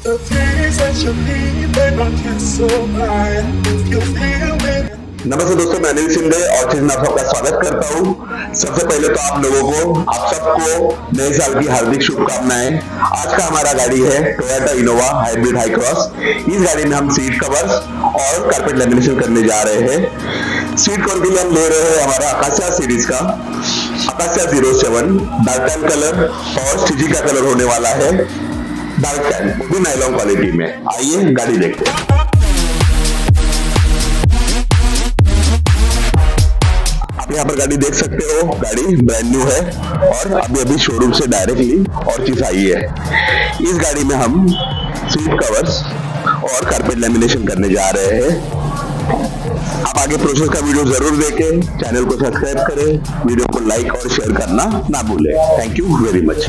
The things that you need, babe, I can't survive if you feel me. नमस्ते दोस्तों, मैं अनिल शिंदे ऑर्चिस में आपका स्वागत करता हूँ। सबसे पहले तो आप लोगों को, आप सबको नए साल की हार्दिक शुभकामनाएं। आज का हमारा गाड़ी है टोयोटा इनोवा हाइब्रिड हाईक्रॉस। इस गाड़ी में हम सीट कवर्स और कारपेट लैमिनेशन करने जा रहे हैं। सीट कवर के लिए हम ले रहे हैं हमारा अकासिया सीरीज का अकासिया 07 डार्क टैन कलर और स्टिचिंग का कलर होने वाला है डार्क टैन, वो भी नायलॉन क्वालिटी में। आइए गाड़ी देखते हैं। यहाँ पर गाड़ी देख सकते हो, गाड़ी ब्रांड न्यू है और अभी शोरूम से डायरेक्टली ऑर्चिस आई है। इस गाड़ी में हम सीट कवर्स और कारपेट लैमिनेशन करने जा रहे हैं। आप आगे प्रोसेस का वीडियो जरूर देखें, चैनल को सब्सक्राइब करें, वीडियो को लाइक और शेयर करना ना भूलें। Thank you very much.